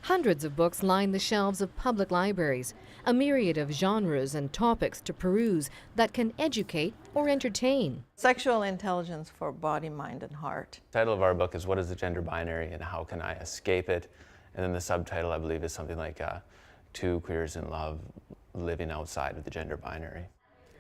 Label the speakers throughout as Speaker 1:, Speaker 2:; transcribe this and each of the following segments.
Speaker 1: Hundreds of books line the shelves of public libraries, a myriad of genres and topics to peruse that can educate or entertain.
Speaker 2: Sexual intelligence for body, mind, and heart.
Speaker 3: The title of our book is What is the Gender Binary and How Can I Escape It? And then the subtitle, I believe, is something like Two Queers in Love Living Outside of the Gender Binary.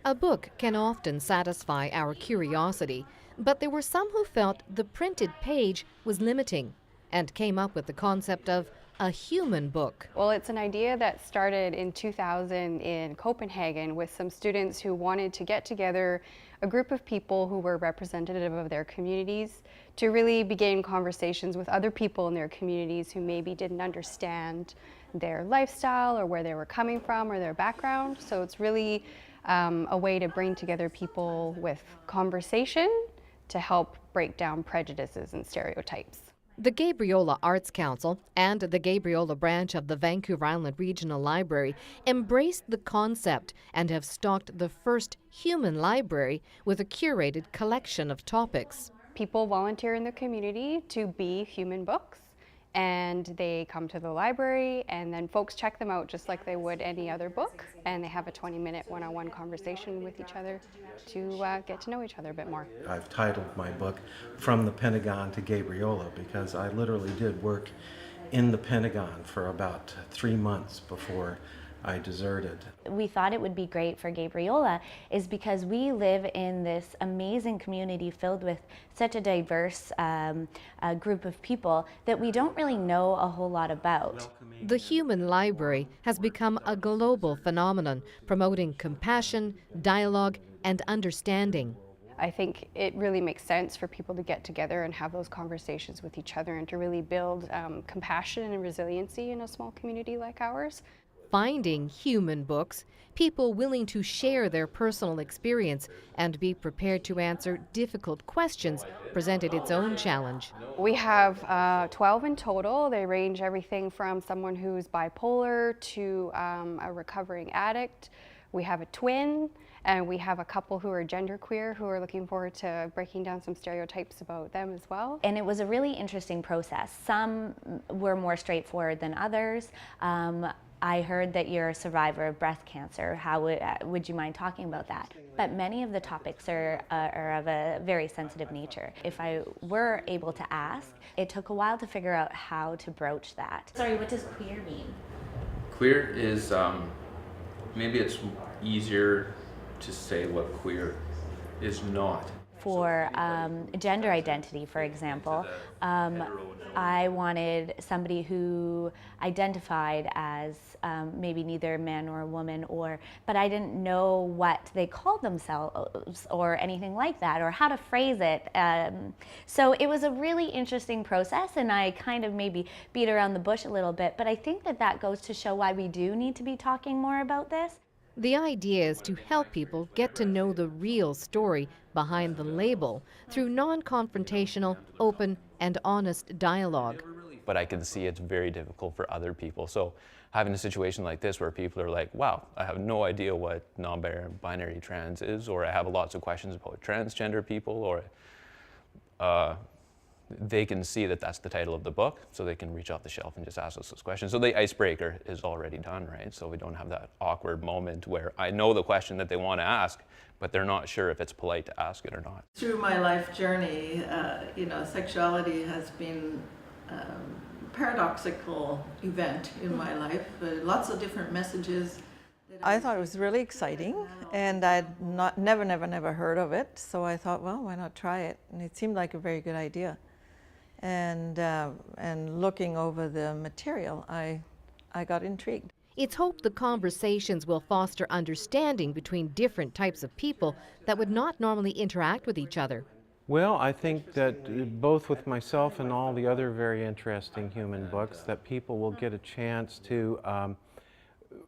Speaker 1: A book can often satisfy our curiosity, but there were some who felt the printed page was limiting and came up with the concept of a human book.
Speaker 4: Well, it's an idea that started in 2000 in Copenhagen with some students who wanted to get together a group of people who were representative of their communities to really begin conversations with other people in their communities who maybe didn't understand their lifestyle or where they were coming from or their background. So it's really a way to bring together people with conversation to help break down prejudices and stereotypes.
Speaker 1: The Gabriola Arts Council and the Gabriola Branch of the Vancouver Island Regional Library embraced the concept and have stocked the first human library with a curated collection of topics.
Speaker 4: People volunteer in the community to be human books, and they come to the library, and then folks check them out just like they would any other book, and they have a 20-minute one-on-one conversation with each other to get to know each other a bit more.
Speaker 5: I've titled my book From the Pentagon to Gabriola because I literally did work in the Pentagon for about 3 months before I deserted.
Speaker 6: We thought it would be great for Gabriola is because we live in this amazing community filled with such a diverse group of people that we don't really know a whole lot about.
Speaker 1: The human library has become a global phenomenon, promoting compassion, dialogue, and understanding.
Speaker 4: I think it really makes sense for people to get together and have those conversations with each other and to really build compassion and resiliency in a small community like ours.
Speaker 1: Finding human books, people willing to share their personal experience and be prepared to answer difficult questions, presented its own challenge.
Speaker 4: We have 12 in total. They range everything from someone who's bipolar to a recovering addict. We have a twin, and we have a couple who are genderqueer who are looking forward to breaking down some stereotypes about them as well.
Speaker 6: And it was a really interesting process. Some were more straightforward than others. I heard that you're a survivor of breast cancer. How would you mind talking about that? But many of the topics are of a very sensitive nature. If I were able to ask, it took a while to figure out how to broach that. Sorry, what does queer mean?
Speaker 7: Queer is, maybe it's easier to say what queer is not.
Speaker 6: For gender identity, for example, I wanted somebody who identified as maybe neither a man nor a woman, but I didn't know what they called themselves or anything like that, or how to phrase it. So it was a really interesting process, and I kind of maybe beat around the bush a little bit, but I think that goes to show why we do need to be talking more about this.
Speaker 1: The idea is to help people get to know the real story behind the label through non-confrontational, open, and honest dialogue.
Speaker 3: But I can see it's very difficult for other people. So having a situation like this where people are like, wow, I have no idea what non-binary trans is, or I have lots of questions about transgender people, or they can see that that's the title of the book, so they can reach off the shelf and just ask us those questions. So the icebreaker is already done, right? So we don't have that awkward moment where I know the question that they want to ask, but they're not sure if it's polite to ask it or not.
Speaker 2: Through my life journey, sexuality has been a paradoxical event in my life. Lots of different messages. I thought it was really exciting, and I'd never heard of it. So I thought, well, why not try it? And it seemed like a very good idea. And looking over the material, I got intrigued.
Speaker 1: It's hoped the conversations will foster understanding between different types of people that would not normally interact with each other.
Speaker 5: Well, I think that both with myself and all the other very interesting human books, that people will get a chance to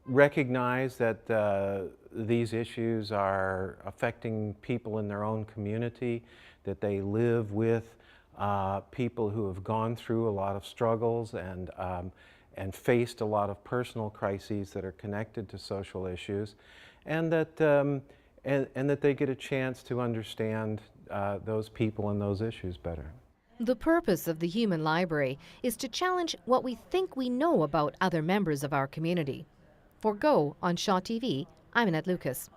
Speaker 5: recognize that these issues are affecting people in their own community, that they live with people who have gone through a lot of struggles and faced a lot of personal crises that are connected to social issues, and that they get a chance to understand those people and those issues better.
Speaker 1: The purpose of the Human Library is to challenge what we think we know about other members of our community. For Go on Shaw TV, I'm Annette Lucas.